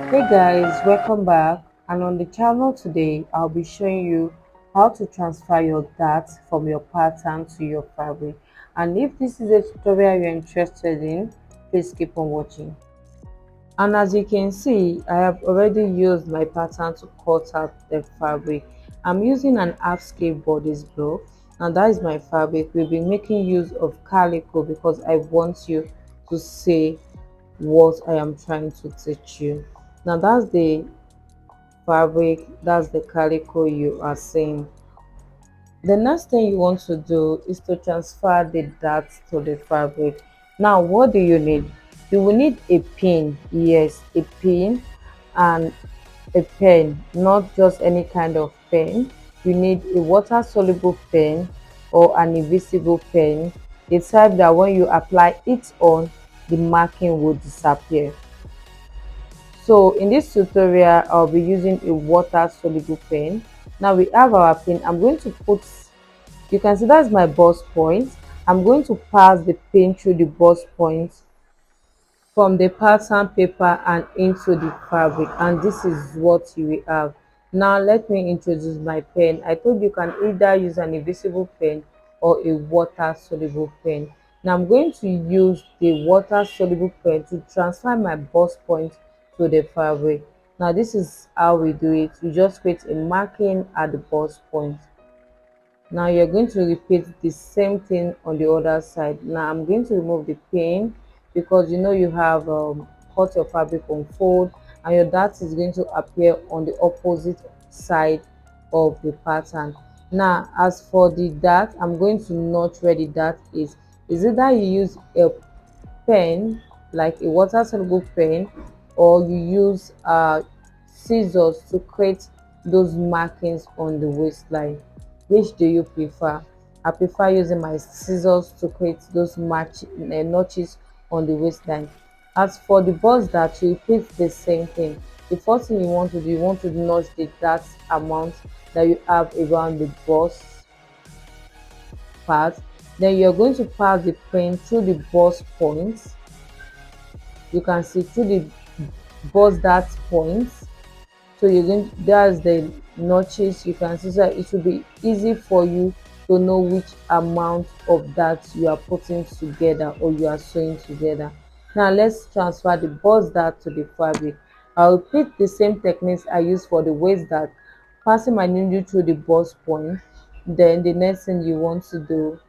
Hey guys, welcome back. And on the channel today, I'll be showing you how to transfer your darts from your pattern to your fabric. And if this is a tutorial you're interested in, please keep on watching. And as you can see, I have already used my pattern to cut out the fabric. I'm using an half scale bodice block, and that is my fabric. We've been making use of calico because I want you to see what I am trying to teach you. Now that's the fabric, that's the calico you are seeing. The next thing you want to do is to transfer the darts to the fabric. Now what do you need? You will need a pin, yes, a pin, and a pen, not just any kind of pen. You need a water soluble pen or an invisible pen, the type that when you apply it on, the marking will disappear. So in this tutorial, I'll be using a water soluble pen. Now we have our pen. I'm going to put, you can see that's my bust point. I'm going to pass the pen through the bust point from the pattern paper and into the fabric, and this is what you will have. Now let me introduce my pen. I told you can either use an invisible pen or a water soluble pen. Now I'm going to use the water soluble pen to transfer my bust point to the fabric. Now this is how we do it. You just create a marking at the bust point. Now you're going to repeat the same thing on the other side. Now I'm going to remove the pin because you know you have cut your fabric on fold, and your dart is going to appear on the opposite side of the pattern. Now as for the dart, I'm going to note where the dart is either you use a pen like a water soluble pen, or you use scissors to create those markings on the waistline. Which do you prefer? I prefer using my scissors to create those notches on the waistline. As for the bust dart, you repeat the same thing. The first thing you want to do, you want to notch the dart amount that you have around the bust part. Then you're going to pass the pen through the bust points. You can see through the bust dart points. So you're going to, that's the notches you can see, so it will be easy for you to know which amount of that you are putting together or you are sewing together. Now let's transfer the bust dart to the fabric. I'll repeat the same techniques I use for the waist dart, passing my needle through the bust point. Then the next thing you want to do,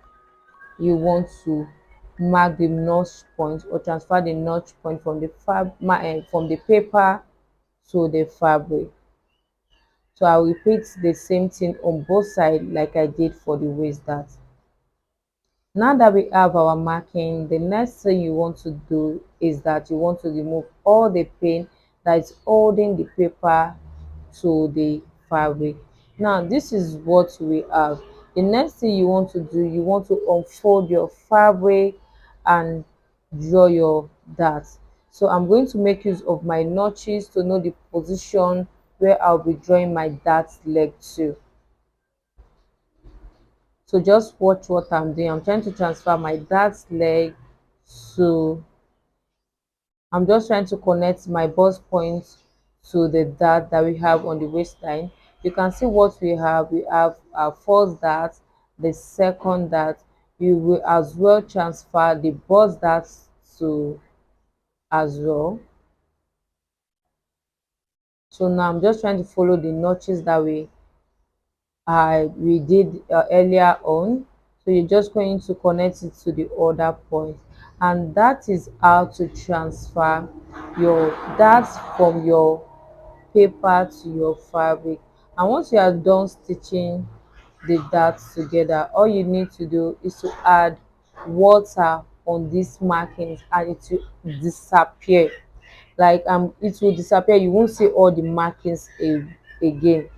you want to mark the notch point or transfer the notch point from the from the paper to the fabric. So I'll repeat the same thing on both sides like I did for the waist dart. Now that we have our marking, the next thing you want to do is that you want to remove all the paint that is holding the paper to the fabric. Now this is what we have. The next thing you want to do, you want to unfold your fabric and draw your dart. So I'm going to make use of my notches to know the position where I'll be drawing my dart leg to. So just watch what I'm doing. I'm trying to transfer my dart leg to, I'm just trying to connect my bust point to the dart that we have on the waistline. You can see what we have. We have our first dart, the second dart. You will as well transfer the bust dart to as well. So now I'm just trying to follow the notches that we did earlier on. So you're just going to connect it to the other point, and that is how to transfer your darts from your paper to your fabric. And once you are done stitching the darts together, all you need to do is to add water on these markings and it will disappear. Like it will disappear, you won't see all the markings again.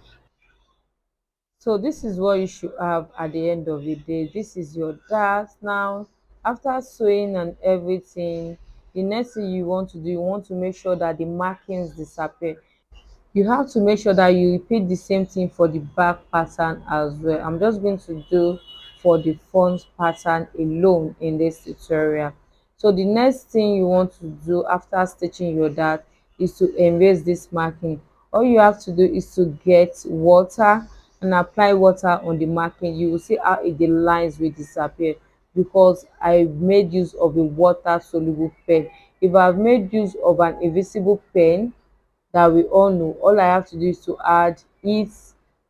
So this is what you should have at the end of the day. This is your dart. Now after sewing and everything, the next thing you want to do, you want to make sure that the markings disappear. You have to make sure that you repeat the same thing for the back pattern as well. I'm just going to do for the front pattern alone in this tutorial. So the next thing you want to do after stitching your dart is to erase this marking. All you have to do is to get water and apply water on the marking. You will see how the lines will disappear because I made use of a water soluble pen. If I've made use of an invisible pen that we all know, all I have to do is to add heat,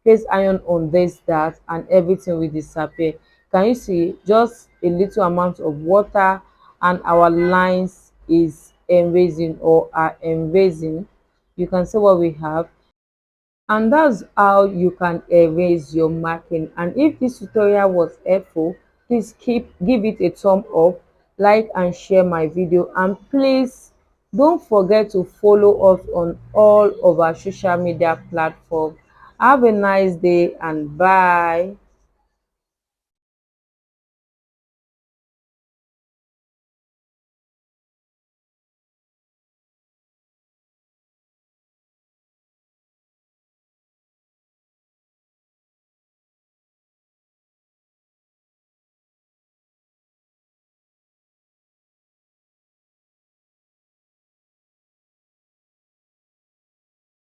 place iron on this dart, and everything will disappear. Can you see, just a little amount of water and our lines is erasing or are erasing. You can see what we have, and that's how you can erase your marking. And if this tutorial was helpful, please give it a thumb up, like and share my video, and please don't forget to follow us on all of our social media platforms. Have a nice day and bye.